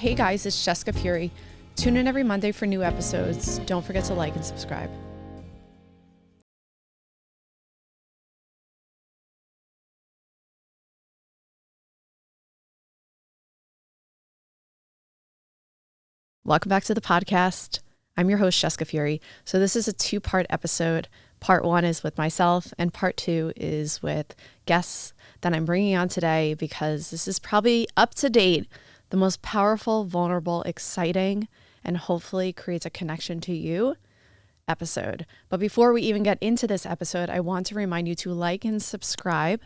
Hey guys, it's Jessica Fury. Tune in every Monday for new episodes. Don't forget to like and subscribe. Welcome back to the podcast. I'm your host, Jessica Fury. So this is a two-part episode. Part one is with myself, and part two is with guests that I'm bringing on today because this is probably up to date, the most powerful, vulnerable, exciting, and hopefully creates a connection to you episode. But before we even get into this episode, I want to remind you to like and subscribe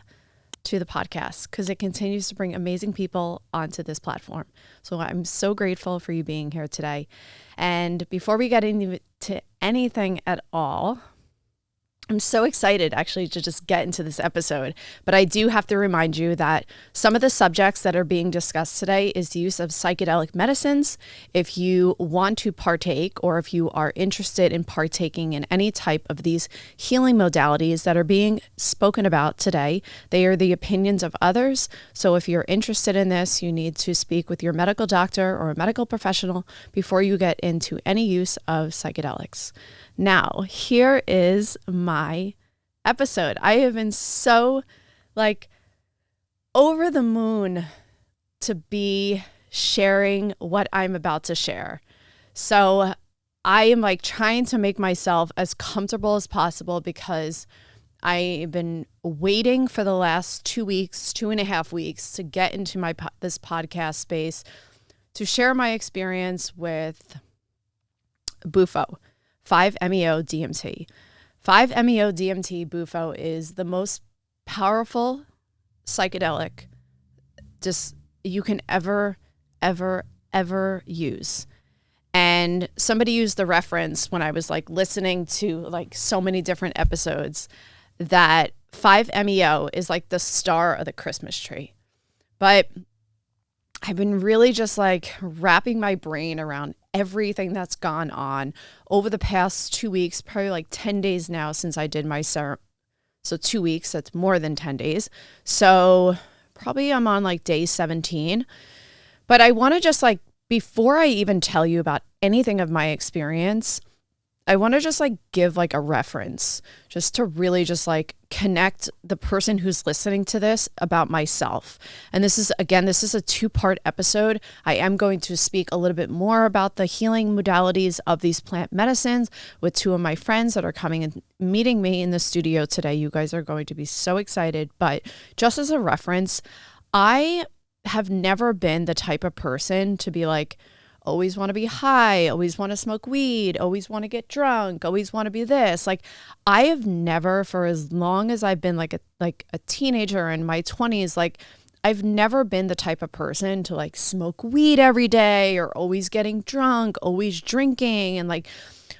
to the podcast because it continues to bring amazing people onto this platform. So I'm so grateful for you being here today. And before we get into anything at all, I'm so excited actually to just get into this episode, but I do have to remind you that some of the subjects that are being discussed today is the use of psychedelic medicines. If you want to partake or if you are interested in partaking in any type of these healing modalities that are being spoken about today, they are the opinions of others. So if you're interested in this, you need to speak with your medical doctor or a medical professional before you get into any use of psychedelics. Now, here is my episode. I have been so over the moon to be sharing what I'm about to share. So I am trying to make myself as comfortable as possible because I've been waiting for the last 2 weeks, 2.5 weeks to get into this podcast space to share my experience with Bufo. 5-MeO-DMT. 5-MeO-DMT Bufo is the most powerful psychedelic you can ever use. And somebody used the reference when I was listening to so many different episodes that 5-MeO is the star of the Christmas tree. But I've been really just wrapping my brain around everything that's gone on over the past 2 weeks, probably 10 days now since I did my serum. So 2 weeks, that's more than 10 days. So probably I'm on day 17. But I want to just before I even tell you about anything of my experience, I want to just give a reference just to really just connect the person who's listening to this about myself. And this is a two-part episode. I am going to speak a little bit more about the healing modalities of these plant medicines with two of my friends that are coming and meeting me in the studio today. You guys are going to be so excited. But just as a reference, I have never been the type of person to be always want to be high, always want to smoke weed, always want to get drunk, always want to be this. I have never, for as long as I've been a teenager in my 20s, I've never been the type of person to smoke weed every day or always getting drunk, always drinking. And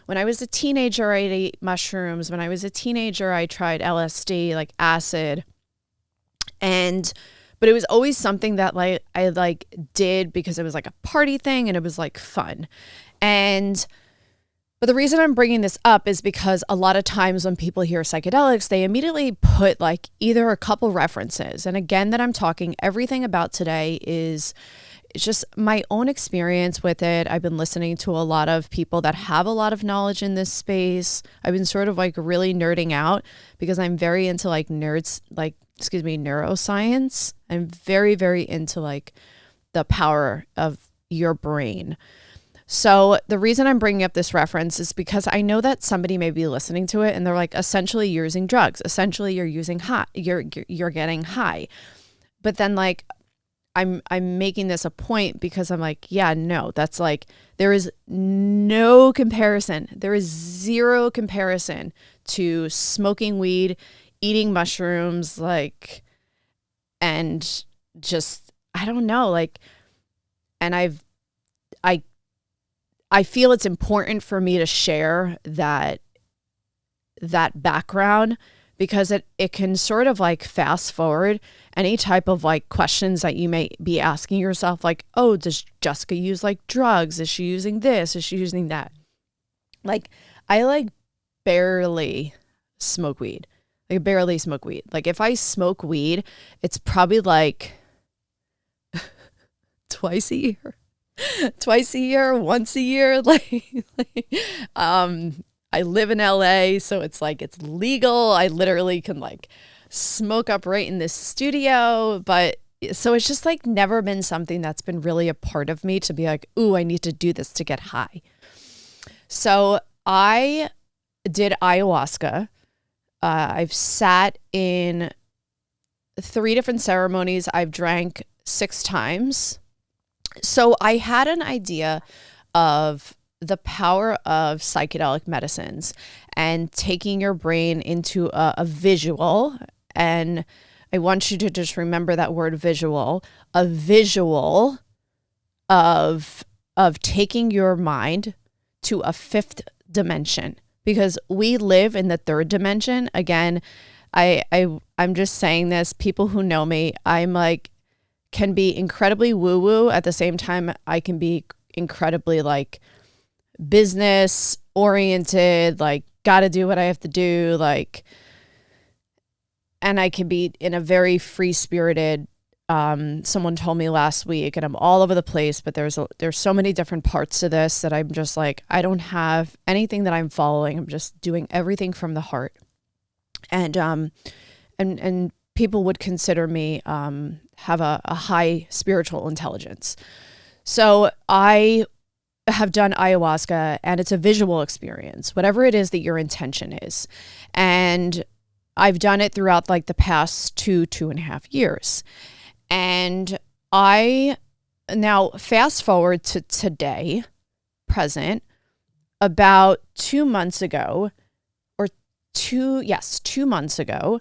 when I was a teenager, I ate mushrooms. When I was a teenager, I tried LSD, acid. But it was always something that I did because it was a party thing and it was fun. But the reason I'm bringing this up is because a lot of times when people hear psychedelics, they immediately put either a couple references. And again, that I'm talking everything about today is it's just my own experience with it. I've been listening to a lot of people that have a lot of knowledge in this space. I've been sort of really nerding out because I'm very into neuroscience. I'm very, very into the power of your brain. So the reason I'm bringing up this reference is because I know that somebody may be listening to it and they're essentially using drugs. Essentially you're using you're getting high. But then I'm making this a point because I'm yeah, no, that's there is no comparison. There is zero comparison to smoking weed, eating mushrooms, and just, I don't know, and I feel it's important for me to share that background because it can sort of fast forward any type of questions that you may be asking yourself, oh, does Jessica use drugs? Is she using this? Is she using that? I barely smoke weed. Barely smoke weed. If I smoke weed, it's probably twice a year. twice a year, once a year. I live in LA, so it's like it's legal. I literally can like smoke up right in this studio, but so it's just like never been something that's been really a part of me to be like, ooh, I need to do this to get high. So I did ayahuasca. I've sat in 3 different ceremonies. I've drank 6 times. So I had an idea of the power of psychedelic medicines and taking your brain into a visual. And I want you to just remember that word visual, a visual of taking your mind to a 5th dimension, because we live in the 3rd dimension. Again, I'm just saying this. People who know me, I'm like, can be incredibly woo-woo. At the same time, I can be incredibly like business oriented, like gotta do what I have to do, like, and I can be in a very free spirited. Someone told me last week, and I'm all over the place, but there's so many different parts to this that I'm just like, I don't have anything that I'm following. I'm just doing everything from the heart. And people would consider me have a high spiritual intelligence. So I have done ayahuasca, and it's a visual experience, whatever it is that your intention is. And I've done it throughout like the past 2.5 years. And I now fast forward to today, present, about 2 months ago, 2 months ago,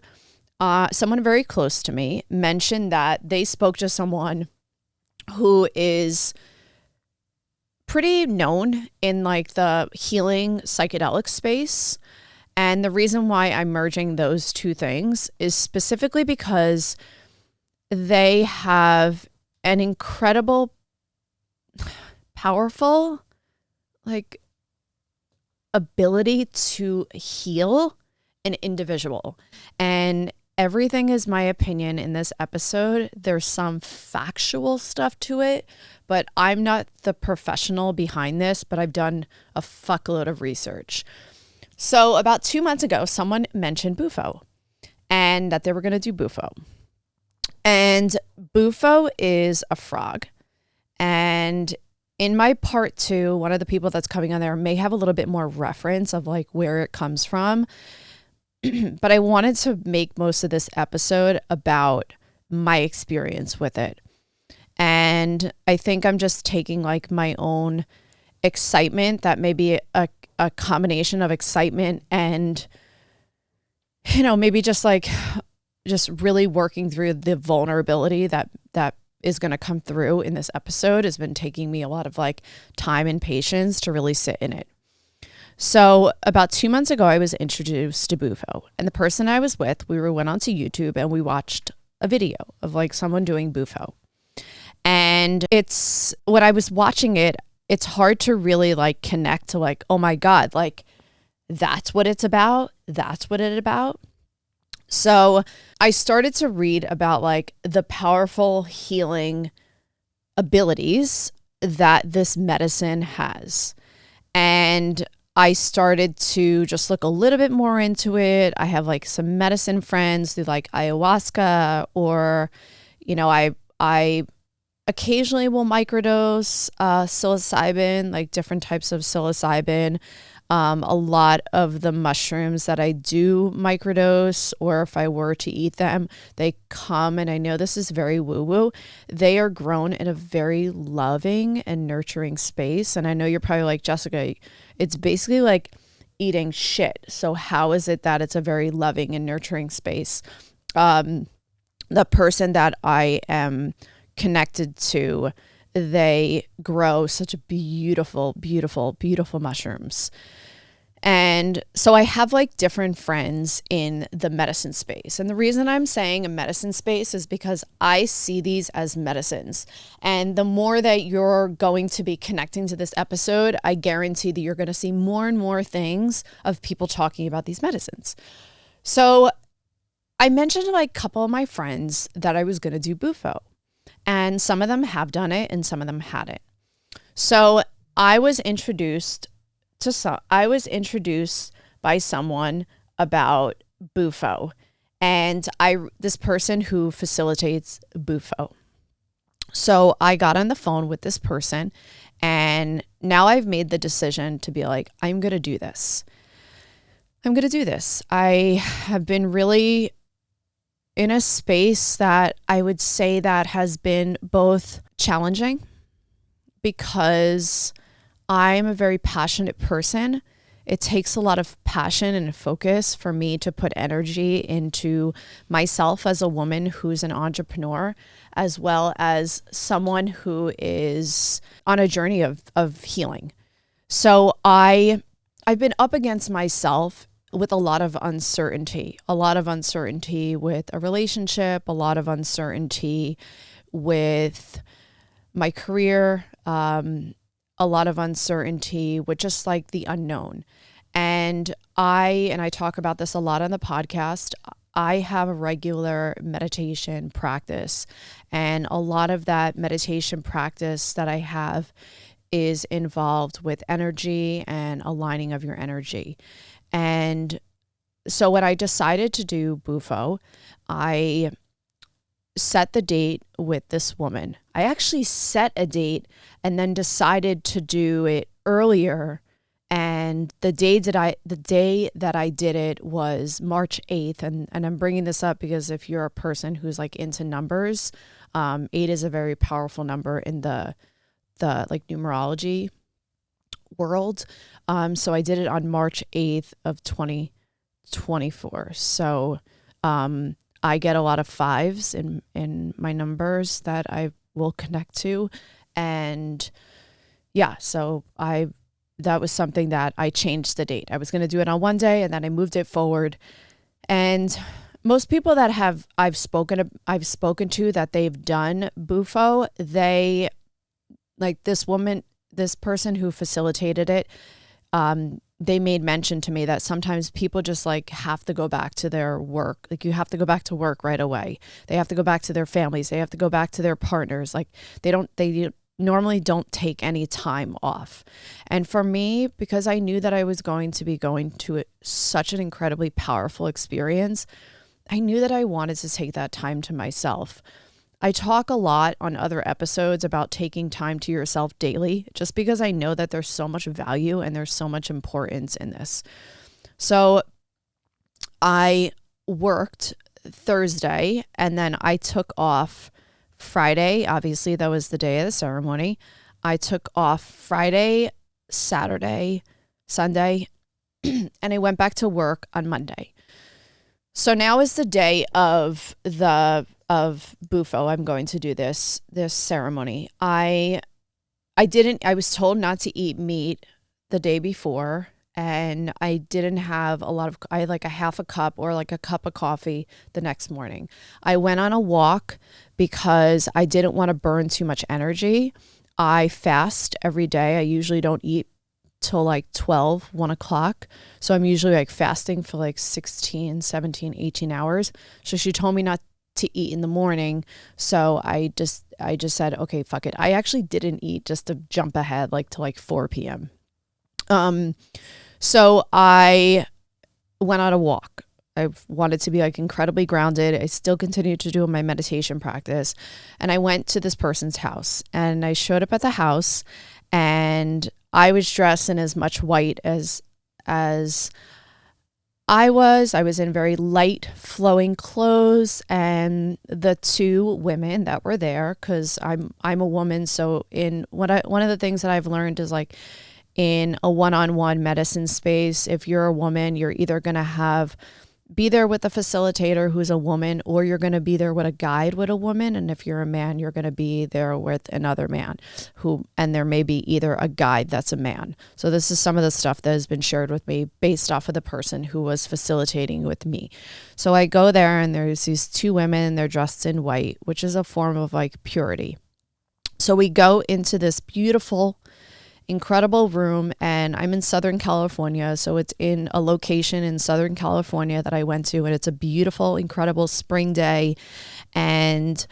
someone very close to me mentioned that they spoke to someone who is pretty known in like the healing psychedelic space. And the reason why I'm merging those 2 things is specifically because they have an incredible, powerful, like, ability to heal an individual. And everything is my opinion in this episode. There's some factual stuff to it, but I'm not the professional behind this, but I've done a fuckload of research. So about 2 months ago, someone mentioned Bufo and that they were going to do Bufo. And Bufo is a frog. And in my part 2, one of the people that's coming on there may have a little bit more reference of like where it comes from. But I wanted to make most of this episode about my experience with it. And I think I'm just taking like my own excitement, that may be a combination of excitement and, you know, maybe just really working through the vulnerability that is going to come through in this episode has been taking me a lot of like time and patience to really sit in it. So about 2 months ago, I was introduced to Bufo, and the person I was with, we went onto YouTube and we watched a video of like someone doing Bufo. And it's, when I was watching it, it's hard to really like connect to like, oh my God, like that's what it's about. That's what it's about. So I started to read about like the powerful healing abilities that this medicine has. And I started to just look a little bit more into it. I have like some medicine friends who like ayahuasca, or, you know, I occasionally will microdose psilocybin, like different types of psilocybin. A lot of the mushrooms that I do microdose, or if I were to eat them, they come, and I know this is very woo-woo, they are grown in a very loving and nurturing space. And I know you're probably like, Jessica, it's basically like eating shit. So how is it that it's a very loving and nurturing space? The person that I am connected to, they grow such beautiful, beautiful, beautiful mushrooms. And so I have like different friends in the medicine space. And the reason I'm saying a medicine space is because I see these as medicines. And the more that you're going to be connecting to this episode, I guarantee that you're going to see more and more things of people talking about these medicines. So I mentioned to like a couple of my friends that I was going to do Bufo. And some of them have done it and some of them hadn't. So I was introduced by someone about Bufo, and this person who facilitates Bufo. So I got on the phone with this person, and now I've made the decision to be like, I'm going to do this. I have been really in a space that I would say that has been both challenging, because I'm a very passionate person. It takes a lot of passion and focus for me to put energy into myself as a woman who's an entrepreneur, as well as someone who is on a journey of healing. So I've been up against myself with a lot of uncertainty with a relationship, a lot of uncertainty with my career, a lot of uncertainty with just like the unknown. And I talk about this a lot on the podcast. I have a regular meditation practice, and a lot of that meditation practice that I have is involved with energy and aligning of your energy. And so when I decided to do Bufo, I set the date with this woman. I actually set a date and then decided to do it earlier. And the day that I did it was March 8th. And I'm bringing this up because if you're a person who's like into numbers, 8 is a very powerful number in the like numerology world. So I did it on March 8th of 2024. So, I get a lot of 5s in my numbers that I will connect to. And yeah, so that was something that I changed the date. I was going to do it on one day, and then I moved it forward. And most people that I've spoken to that they've done Bufo, they, like this person who facilitated it, they made mention to me that sometimes people just like have to go back to their work. Like you have to go back to work right away. They have to go back to their families. They have to go back to their partners. Like they normally don't take any time off. And for me, because I knew that I was going to be going to such an incredibly powerful experience, I knew that I wanted to take that time to myself. I talk a lot on other episodes about taking time to yourself daily, just because I know that there's so much value and there's so much importance in this. So I worked Thursday, and then I took off Friday. Obviously, that was the day of the ceremony. I took off Friday, Saturday, Sunday, and I went back to work on Monday. So now is the day of Bufo. I'm going to do this ceremony. I was told not to eat meat the day before, and I didn't have I had like a half a cup or like a cup of coffee the next morning. I went on a walk because I didn't want to burn too much energy. I fast every day. I usually don't eat till like 1 o'clock. So I'm usually like fasting for like 16, 17, 18 hours. So she told me not to eat in the morning. So I just said, okay, fuck it. I actually didn't eat, just to jump ahead like to like 4 p.m. So I went on a walk. I wanted to be like incredibly grounded. I still continued to do my meditation practice. And I went to this person's house, and I showed up at the house, and I was dressed in as much white as I was in very light flowing clothes. And the two women that were there, cause I'm a woman. So one of the things that I've learned is like in a one-on-one medicine space, if you're a woman, you're either going to be there with a facilitator who's a woman, or you're going to be there with a guide with a woman. And if you're a man, you're going to be there with another man and there may be either a guide that's a man. So this is some of the stuff that has been shared with me based off of the person who was facilitating with me. So I go there, and there's these two women, they're dressed in white, which is a form of like purity. So we go into this beautiful, incredible room, and I'm in Southern California. So it's in a location in Southern California that I went to, and it's a beautiful, incredible spring day. And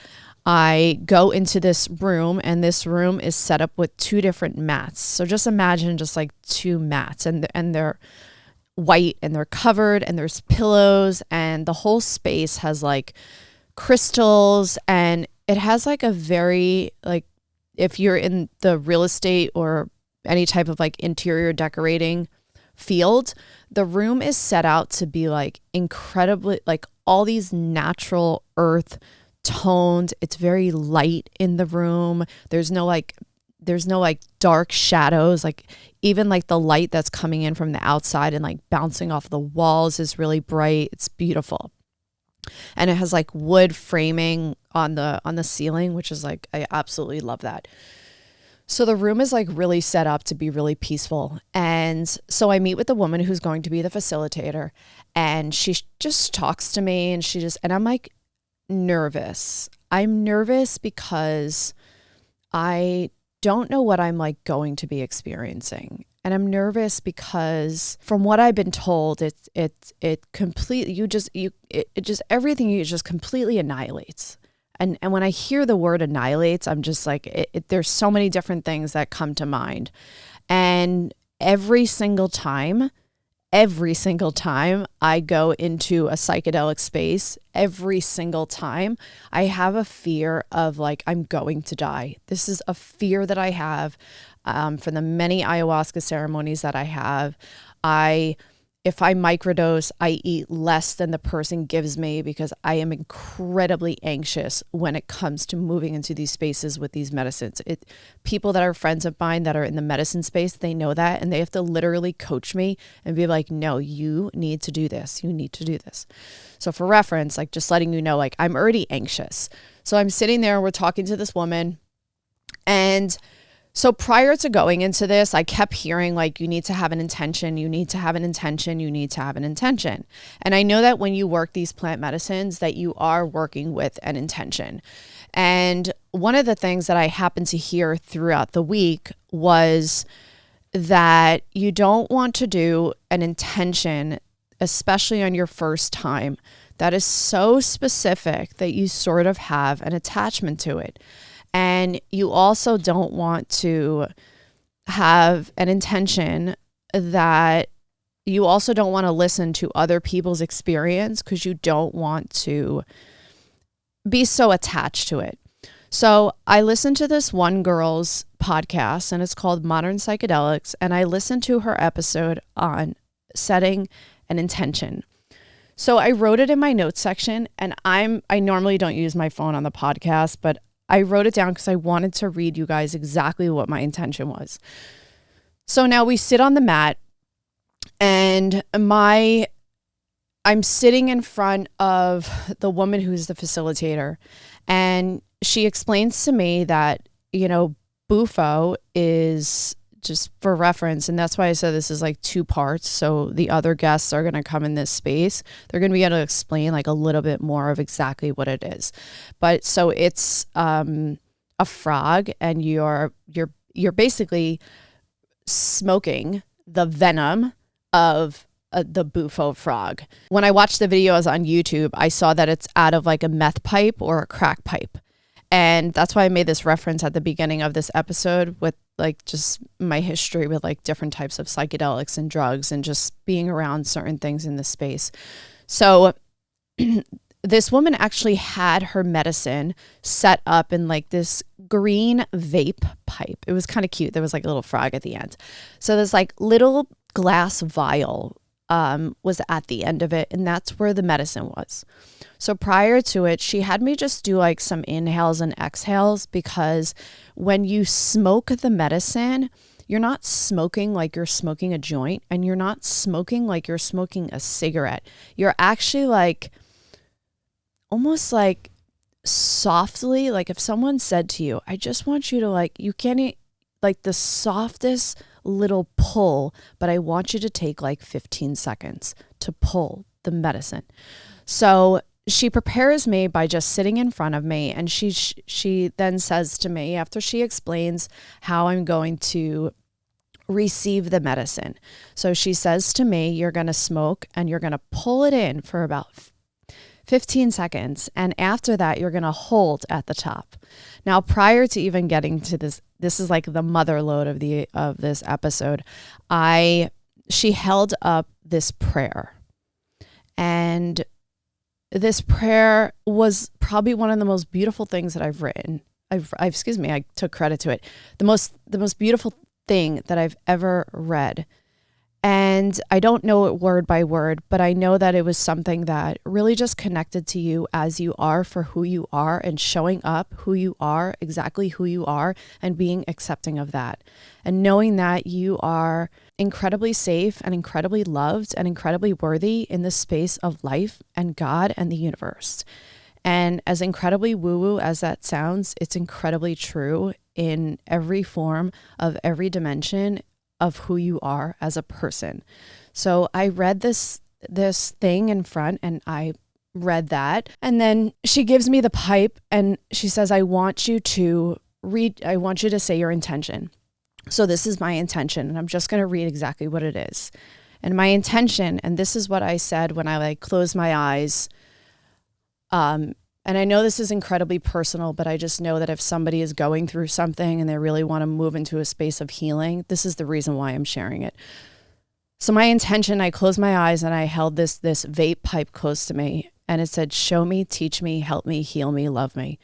I go into this room, and this room is set up with 2 different mats. So just imagine just like 2 mats, and they're white, and they're covered, and there's pillows, and the whole space has like crystals, and it has like a very, like, if you're in the real estate or any type of like interior decorating field, the room is set out to be like incredibly, like all these natural earth toned. It's very light in the room. There's no like dark shadows. Like even like the light that's coming in from the outside and like bouncing off the walls is really bright. It's beautiful. And it has like wood framing on the ceiling, which is like, I absolutely love that. So the room is like really set up to be really peaceful. And so I meet with the woman who's going to be the facilitator, and she just talks to me, and and I'm like nervous. I'm nervous because I don't know what I'm like going to be experiencing. And I'm nervous because from what I've been told, it completely, everything you just completely annihilates. And when I hear the word annihilates, I'm just like, there's so many different things that come to mind. And every single time I go into a psychedelic space, every single time I have a fear of like, I'm going to die. This is a fear that I have from the many ayahuasca ceremonies that I have. If I microdose, I eat less than the person gives me because I am incredibly anxious when it comes to moving into these spaces with these medicines. People that are friends of mine that are in the medicine space, they know that, and they have to literally coach me and be like, no, you need to do this. You need to do this. So for reference, like just letting you know, like I'm already anxious. So I'm sitting there and we're talking to this woman, and so prior to going into this, I kept hearing like, you need to have an intention, you need to have an intention, you need to have an intention. And I know that when you work these plant medicines that you are working with an intention. And one of the things that I happened to hear throughout the week was that you don't want to do an intention, especially on your first time, that is so specific that you sort of have an attachment to it. And you also don't want to have an intention that you also don't want to listen to other people's experience because you don't want to be so attached to it. So I listened to this one girl's podcast, and it's called Modern Psychedelics. And I listened to her episode on setting an intention. So I wrote it in my notes section, and I normally don't use my phone on the podcast, but I wrote it down because I wanted to read you guys exactly what my intention was. So now we sit on the mat, and I'm sitting in front of the woman who's the facilitator, and she explains to me that, Bufo is, just for reference, and that's why I said this is like 2 parts. So the other guests are going to come in this space. They're going to be able to explain like a little bit more of exactly what it is. But so it's a frog, and you're basically smoking the venom of the Bufo frog. When I watched the videos on YouTube, I saw that it's out of like a meth pipe or a crack pipe. And that's why I made this reference at the beginning of this episode with like just my history with like different types of psychedelics and drugs and just being around certain things in this space. So this woman actually had her medicine set up in like this green vape pipe. It was kind of cute. There was like a little frog at the end. So there's like little glass vial was at the end of it, and that's where the medicine was. So prior to it, she had me just do like some inhales and exhales, because when you smoke the medicine, you're not smoking like you're smoking a joint, and you're not smoking like you're smoking a cigarette. You're actually like almost like softly, like if someone said to you, I just want you to like, you can't eat like the softest little pull, but I want you to take like 15 seconds to pull the medicine. So she prepares me by just sitting in front of me, and she then says to me, after she explains how I'm going to receive the medicine. So she says to me, you're going to smoke and you're going to pull it in for about 15 seconds. And after that, you're going to hold at the top. Now, prior to even getting to this is like the mother load of this episode. She held up this prayer. And this prayer was probably one of the most beautiful things that I've written. I took credit to it. The most beautiful thing that I've ever read. And I don't know it word by word, but I know that it was something that really just connected to you as you are for who you are and showing up who you are, exactly who you are, and being accepting of that. And knowing that you are incredibly safe and incredibly loved and incredibly worthy in the space of life and God and the universe. And as incredibly woo-woo as that sounds, it's incredibly true in every form of every dimension of who you are as a person. So I read this thing in front and I read that. And then she gives me the pipe and she says, I want you to say your intention. So this is my intention. And I'm just going to read exactly what it is. And my intention, and this is what I said when I closed my eyes. And I know this is incredibly personal, but I just know that if somebody is going through something and they really want to move into a space of healing, this is the reason why I'm sharing it. So my intention, I closed my eyes and I held this vape pipe close to me and it said, show me, teach me, help me, heal me, love me.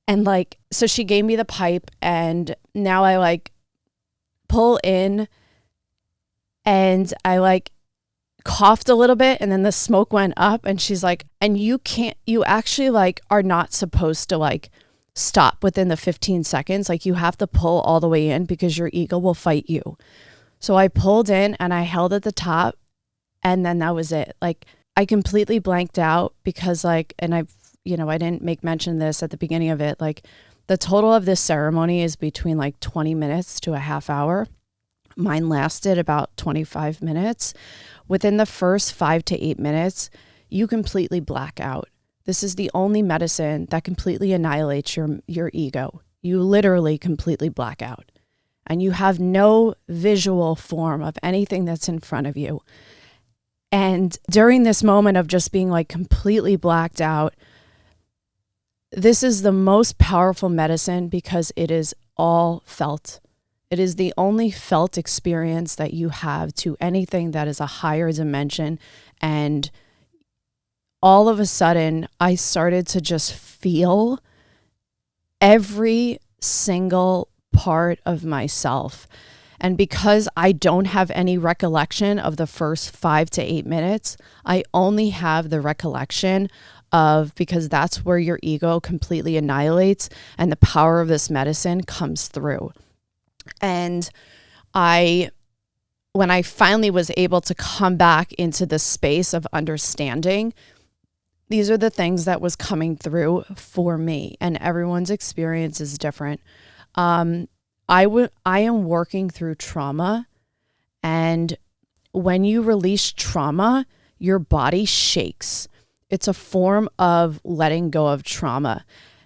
And so she gave me the pipe and now I pull in and I coughed a little bit and then the smoke went up and she's like, and you actually are not supposed to stop within the 15 seconds. You have to pull all the way in because your ego will fight you. So I pulled in and I held at the top and then that was it. I completely blanked out because and I didn't make mention of this at the beginning of it. The total of this ceremony is between 20 minutes to a half hour. Mine lasted about 25 minutes. Within the first 5 to 8 minutes, you completely black out. This is the only medicine that completely annihilates your ego. You literally completely black out. And you have no visual form of anything that's in front of you. And during this moment of just being completely blacked out, this is the most powerful medicine because it is all felt. It is the only felt experience that you have to anything that is a higher dimension. And all of a sudden, I started to just feel every single part of myself. And because I don't have any recollection of the first 5 to 8 minutes, I only have the recollection of, because that's where your ego completely annihilates and the power of this medicine comes through. And when I finally was able to come back into the space of understanding, these are the things that was coming through for me, and everyone's experience is different. I am working through trauma, and when you release trauma, your body shakes. It's a form of letting go of trauma.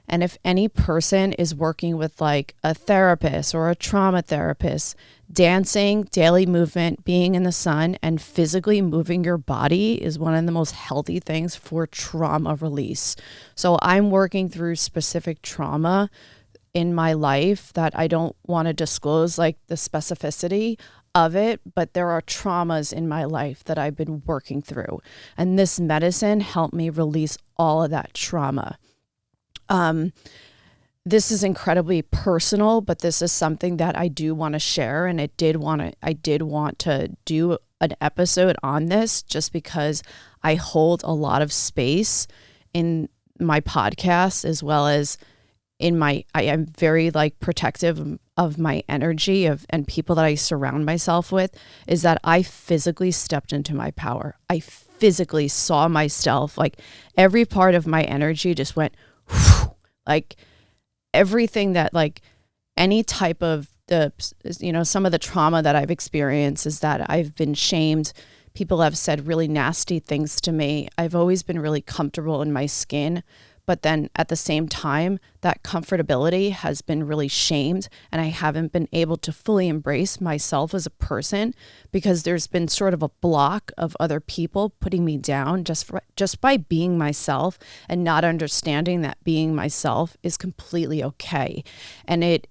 And if any person is working with a therapist or a trauma therapist, dancing, daily movement, being in the sun, and physically moving your body is one of the most healthy things for trauma release. So I'm working through specific trauma in my life that I don't want to disclose the specificity of it, but there are traumas in my life that I've been working through. And this medicine helped me release all of that trauma. This is incredibly personal, but this is something that I do want to share. And I did want to do an episode on this just because I hold a lot of space in my podcast, as well as I am very protective of my energy and people that I surround myself with, is that I physically stepped into my power. I physically saw myself, every part of my energy just went, whew, everything that any type of some of the trauma that I've experienced is that I've been shamed. People have said really nasty things to me. I've always been really comfortable in my skin, But then at the same time, that comfortability has been really shamed, and I haven't been able to fully embrace myself as a person because there's been sort of a block of other people putting me down just by being myself, and not understanding that being myself is completely okay. And it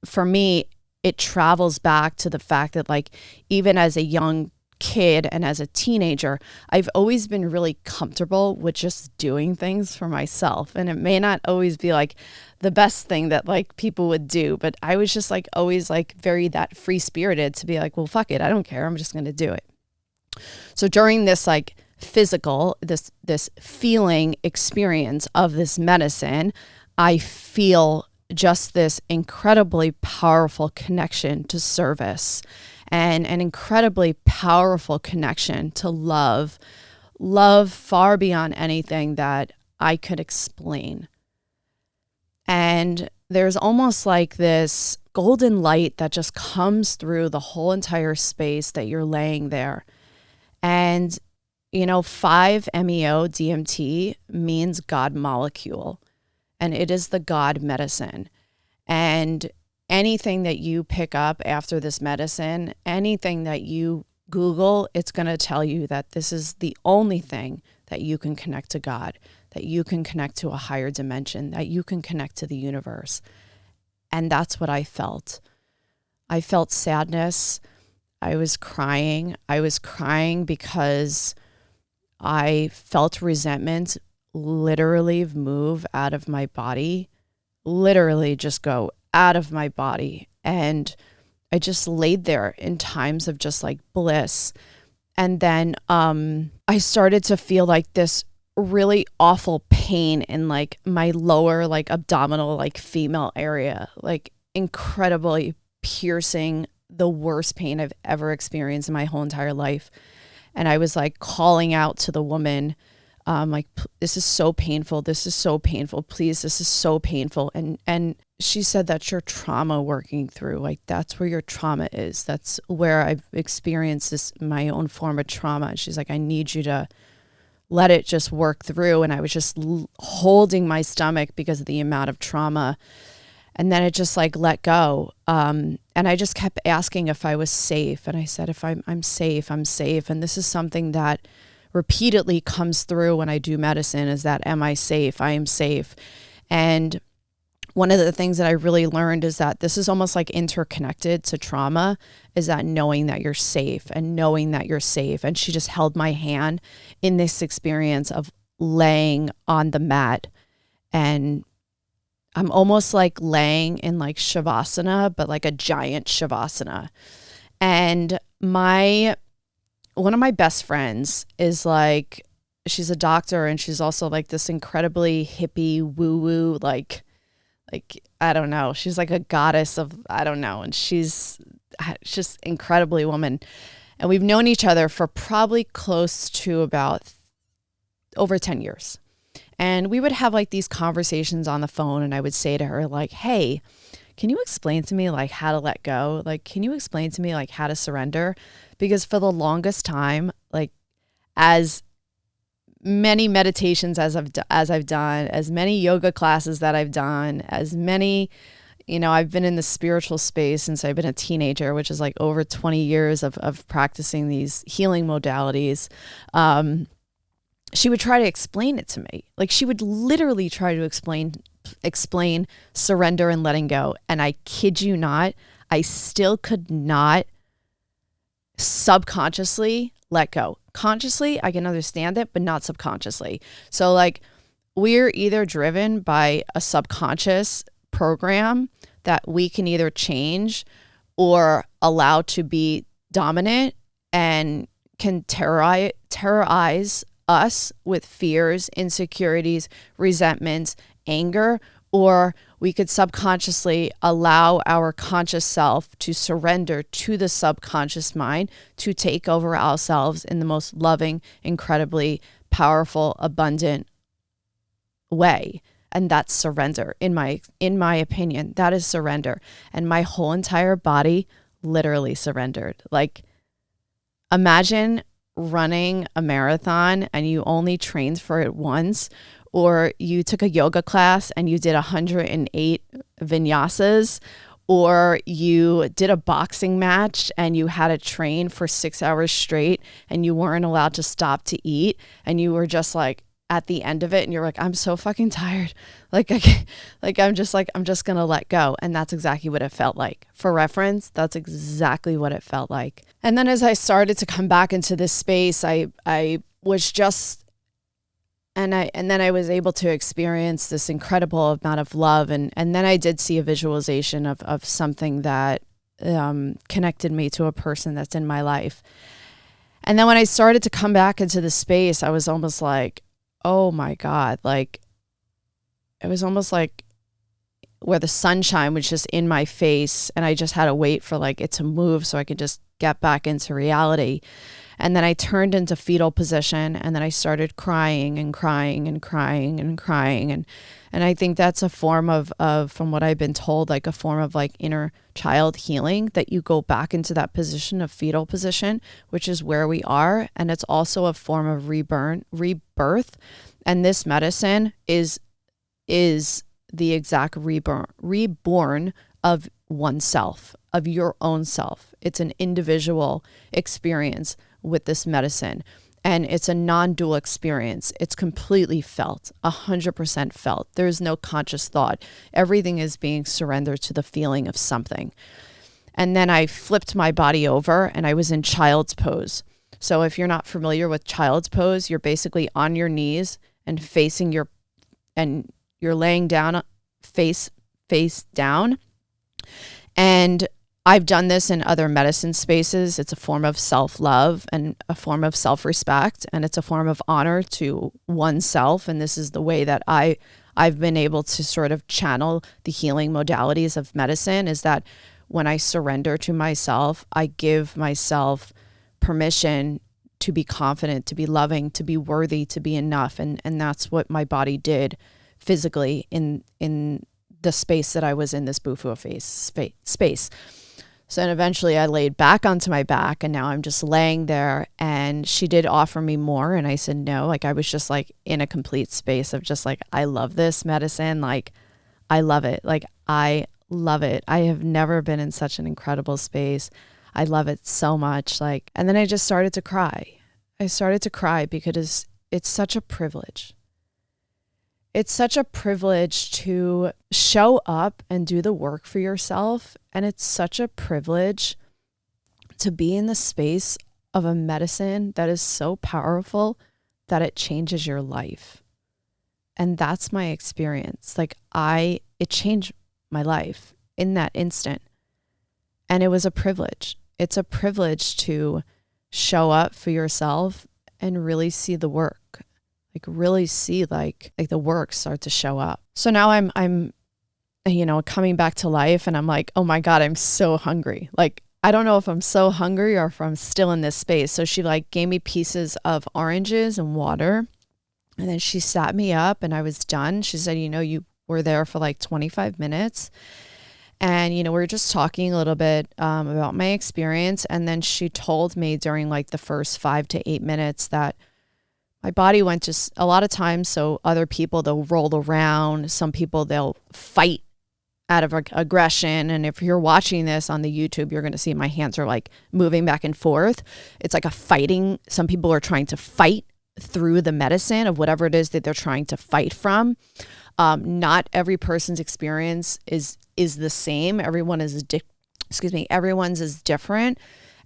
for me, it travels back to the fact that, like, even as a young kid and as a teenager, I've always been really comfortable with just doing things for myself. And it may not always be like the best thing that like people would do, but I was just like always like very that free spirited to be like, well, fuck it, I don't care, I'm just going to do it. So during this like physical, this feeling experience of this medicine, I feel just this incredibly powerful connection to service, and an incredibly powerful connection to love far beyond anything that I could explain. And there's almost like this golden light that just comes through the whole entire space that you're laying there. And, 5-MeO DMT means God molecule, and it is the God medicine. And anything that you pick up after this medicine, anything that you Google, it's going to tell you that this is the only thing that you can connect to God, that you can connect to a higher dimension, that you can connect to the universe. And that's what I felt. I felt sadness. I was crying. I was crying because I felt resentment literally move out of my body, literally just go out of my body. And I just laid there in times of just like bliss. And then I started to feel like this really awful pain in like my lower like abdominal like female area, like incredibly piercing, the worst pain I've ever experienced in my whole entire life. And I was like calling out to the woman, like, this is so painful. This is so painful. Please, this is so painful. And she said, that's your trauma working through. Like, that's where your trauma is. That's where I've experienced this, my own form of trauma. And she's like, I need you to let it just work through. And I was just holding my stomach because of the amount of trauma. And then it just like let go. And I just kept asking if I was safe. And I said, if I'm safe, I'm safe. And this is something that repeatedly comes through when I do medicine, is that, am I safe? I am safe. And one of the things that I really learned is that this is almost like interconnected to trauma, is that knowing that you're safe and knowing that you're safe. And she just held my hand in this experience of laying on the mat, and I'm almost like laying in like Shavasana, but like a giant Shavasana. And one of my best friends is like, she's a doctor, and she's also like this incredibly hippie woo-woo, like, I don't know. She's like a goddess of, I don't know. And she's just incredibly woman. And we've known each other for probably close to about over 10 years. And we would have like these conversations on the phone, and I would say to her like, hey, can you explain to me like how to let go? Like, can you explain to me like how to surrender? Because for the longest time, like as many meditations as I've done, as many yoga classes that I've done, as many, I've been in the spiritual space since I've been a teenager, which is like over 20 years of practicing these healing modalities. She would try to explain it to me. Like, she would literally try to explain surrender and letting go. And I kid you not, I still could not subconsciously let go. Consciously, I can understand it, but not subconsciously. So like, we're either driven by a subconscious program that we can either change or allow to be dominant and can terrorize us with fears, insecurities, resentments, anger, or we could subconsciously allow our conscious self to surrender to the subconscious mind to take over ourselves in the most loving, incredibly powerful, abundant way. And that's surrender. In my opinion, that is surrender. And my whole entire body literally surrendered. Like, imagine running a marathon and you only trained for it once, or you took a yoga class and you did 108 vinyasas, or you did a boxing match and you had to train for 6 hours straight and you weren't allowed to stop to eat, and you were just like at the end of it and you're like, I'm so fucking tired. I'm just going to let go. And that's exactly what it felt like. For reference, that's exactly what it felt like. And then as I started to come back into this space, I was just, and then I was able to experience this incredible amount of love. And then I did see a visualization of something that connected me to a person that's in my life. And then when I started to come back into the space, I was almost like, oh my God, like it was almost like where the sunshine was just in my face and I just had to wait for like it to move so I could just get back into reality. And then I turned into fetal position, and then I started crying and crying and crying and crying. And I think that's a form of, from what I've been told, like a form of like inner child healing, that you go back into that position of fetal position, which is where we are. And it's also a form of rebirth. And this medicine is the exact reborn of oneself, of your own self. It's an individual experience with this medicine, and it's a non-dual experience. It's completely felt, 100% felt. There's no conscious thought. Everything is being surrendered to the feeling of something. And then I flipped my body over and I was in child's pose. So if you're not familiar with child's pose, you're basically on your knees and you're laying down face down. And I've done this in other medicine spaces. It's a form of self-love and a form of self-respect, and it's a form of honor to oneself. And this is the way that I've been able to sort of channel the healing modalities of medicine, is that when I surrender to myself, I give myself permission to be confident, to be loving, to be worthy, to be enough. And that's what my body did physically in the space that I was in, this Bufo space. So then eventually I laid back onto my back, and now I'm just laying there, and she did offer me more. And I said no. Like I was just like in a complete space of just like, I love this medicine. Like I love it. Like I love it. I have never been in such an incredible space. I love it so much. Like, and then I just started to cry. I started to cry because it's such a privilege. It's such a privilege to show up and do the work for yourself. And it's such a privilege to be in the space of a medicine that is so powerful that it changes your life. And that's my experience. Like it changed my life in that instant. And it was a privilege. It's a privilege to show up for yourself and really see the work. Like really see like the work start to show up. So now I'm coming back to life, and I'm like, oh my God, I'm so hungry. Like, I don't know if I'm so hungry or if I'm still in this space. So she like gave me pieces of oranges and water, and then she sat me up and I was done. She said, you were there for like 25 minutes. And, we were just talking a little bit about my experience. And then she told me during like the first 5 to 8 minutes that my body went just a lot of times. So other people, they'll roll around. Some people, they'll fight out of aggression. And if you're watching this on the YouTube, you're going to see my hands are like moving back and forth. It's like a fighting. Some people are trying to fight through the medicine of whatever it is that they're trying to fight from. Not every person's experience is the same. Everyone's is different.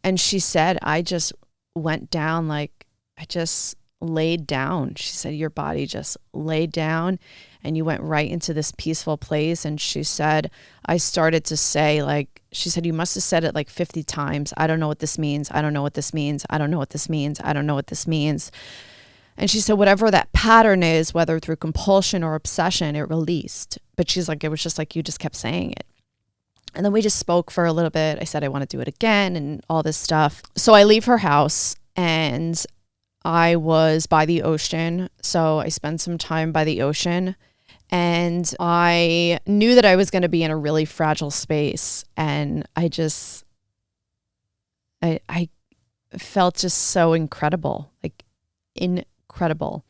And she said, I just went down, like I just laid down. She said, your body just laid down and you went right into this peaceful place. And she said, I started to say, like, she said, you must have said it like 50 times. I don't know what this means. I don't know what this means. I don't know what this means. I don't know what this means. And she said, whatever that pattern is, whether through compulsion or obsession, it released. But she's like, it was just like, you just kept saying it. And then we just spoke for a little bit. I said, I want to do it again and all this stuff. So I leave her house, and I was by the ocean. So I spent some time by the ocean, and I knew that I was going to be in a really fragile space. And I felt just so incredible, like incredible.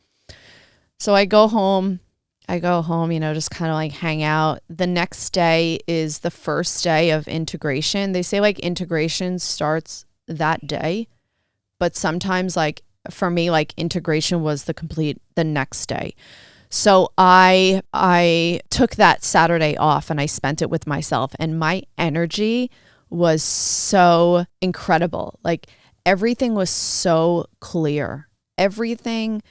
So I go home, just kind of like hang out. The next day is the first day of integration. They say like integration starts that day, but sometimes like for me, like integration was the next day. So I took that Saturday off and I spent it with myself, and my energy was so incredible. Like everything was so clear. Everything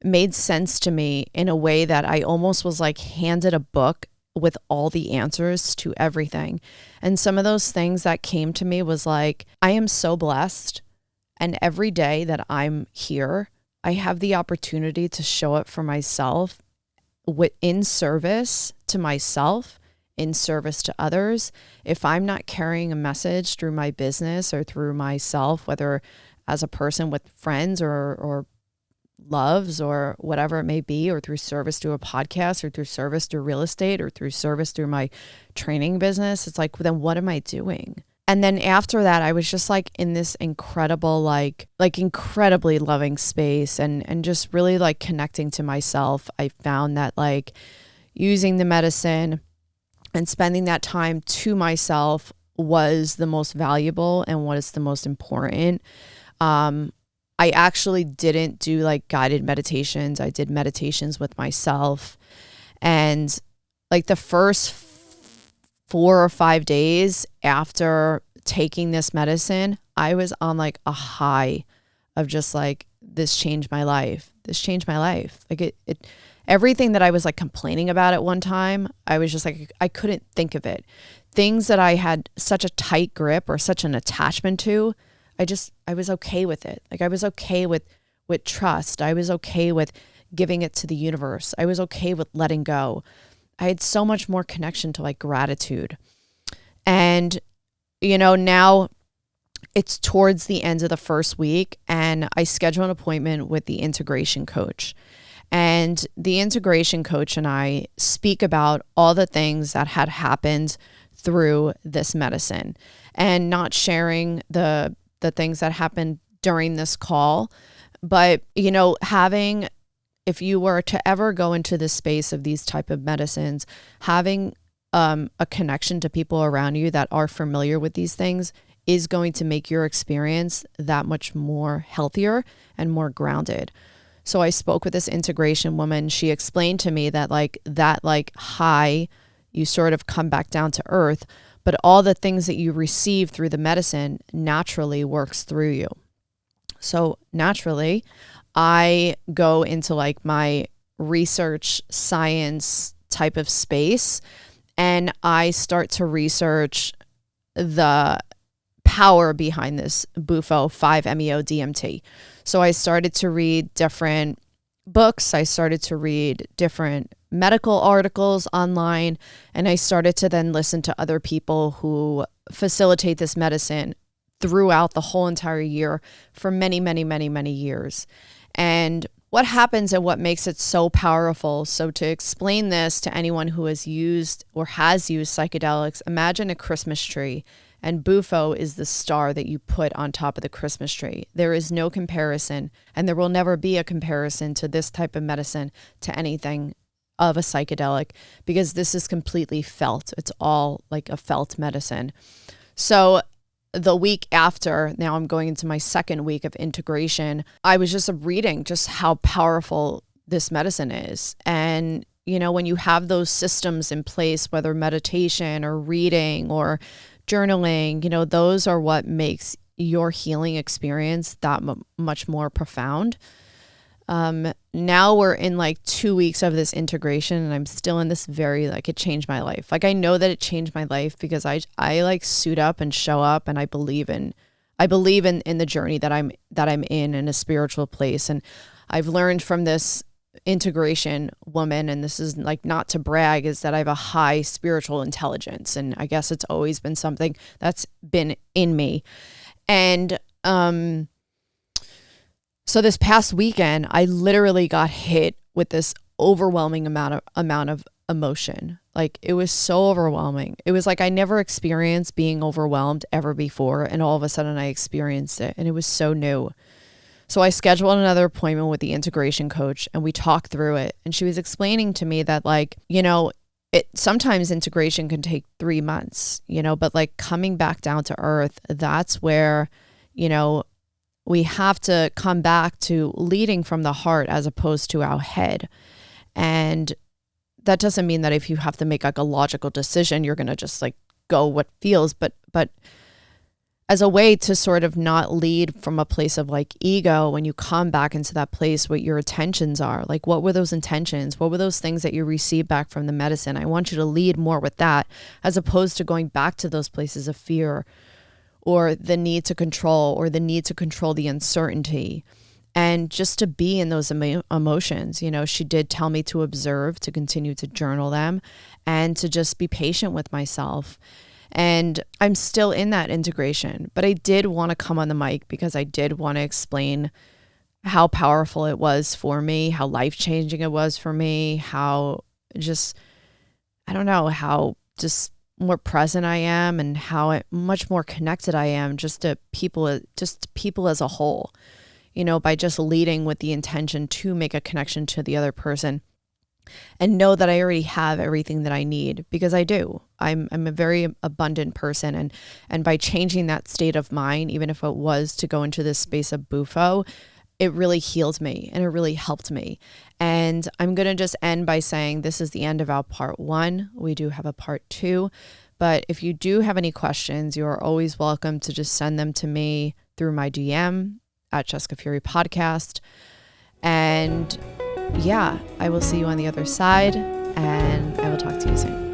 made sense to me in a way that I almost was like handed a book with all the answers to everything. And some of those things that came to me was like, I am so blessed. And every day that I'm here, I have the opportunity to show up for myself in service to myself, in service to others. If I'm not carrying a message through my business or through myself, whether as a person with friends or loves or whatever it may be, or through service through a podcast, or through service through real estate, or through service through my training business, it's like, then what am I doing? And then after that, I was just like in this incredible, like incredibly loving space, and just really like connecting to myself. I found that like using the medicine and spending that time to myself was the most valuable and was the most important. I actually didn't do like guided meditations. I did meditations with myself. And like the first 4 or 5 days after taking this medicine, I was on like a high of just like, this changed my life. This changed my life. Like it everything that I was like complaining about at one time, I was just like, I couldn't think of it. Things that I had such a tight grip or such an attachment to, I was okay with it. Like I was okay with trust. I was okay with giving it to the universe. I was okay with letting go. I had so much more connection to like gratitude. And, now it's towards the end of the first week, and I schedule an appointment with the integration coach. And the integration coach and I speak about all the things that had happened through this medicine, and not sharing the things that happened during this call. But, if you were to ever go into the space of these type of medicines, having a connection to people around you that are familiar with these things is going to make your experience that much more healthier and more grounded. So I spoke with this integration woman. She explained to me that that high, you sort of come back down to earth, but all the things that you receive through the medicine naturally works through you. So naturally, I go into like my research science type of space, and I start to research the power behind this Bufo 5-MeO DMT. So I started to read different books. I started to read different medical articles online, and I started to then listen to other people who facilitate this medicine throughout the whole entire year for many, many, many, many years. And what happens and what makes it so powerful. So to explain this to anyone who has used psychedelics, imagine a Christmas tree, and Bufo is the star that you put on top of the Christmas tree. There is no comparison, and there will never be a comparison to this type of medicine to anything of a psychedelic, because this is completely felt. It's all like a felt medicine. So the week after, now I'm going into my second week of integration, I was just reading just how powerful this medicine is. And, when you have those systems in place, whether meditation or reading or journaling, those are what makes your healing experience that much more profound. Now we're in like 2 weeks of this integration, and I'm still in this it changed my life. Like I know that it changed my life because I like suit up and show up, and I believe in the journey that I'm in a spiritual place. And I've learned from this integration woman, and this is like not to brag, is that I have a high spiritual intelligence, and I guess it's always been something that's been in me. And so this past weekend, I literally got hit with this overwhelming amount of emotion. Like it was so overwhelming. It was like I never experienced being overwhelmed ever before, and all of a sudden I experienced it, and it was so new. So I scheduled another appointment with the integration coach and we talked through it. And she was explaining to me that, like, sometimes integration can take 3 months, but like coming back down to earth, that's where, we have to come back to leading from the heart as opposed to our head. And that doesn't mean that if you have to make like a logical decision, you're going to just like go what feels, but as a way to sort of not lead from a place of like ego, when you come back into that place, what your intentions are, like what were those intentions? What were those things that you received back from the medicine? I want you to lead more with that, as opposed to going back to those places of fear or the need to control or the need to control the uncertainty. And just to be in those emotions. She did tell me to observe, to continue to journal them, and to just be patient with myself. And I'm still in that integration, but I did want to come on the mic because I did want to explain how powerful it was for me, how life-changing it was for me, how just, I don't know, how just more present I am and how much more connected I am just to people as a whole, by just leading with the intention to make a connection to the other person. And know that I already have everything that I need, because I do. I'm a very abundant person, and by changing that state of mind, even if it was to go into this space of Bufo, it really healed me and it really helped me. And I'm going to just end by saying this is the end of our part 1. We do have a part 2, but if you do have any questions, you are always welcome to just send them to me through my DM at Jessica Fury Podcast. And yeah, I will see you on the other side, and I will talk to you soon.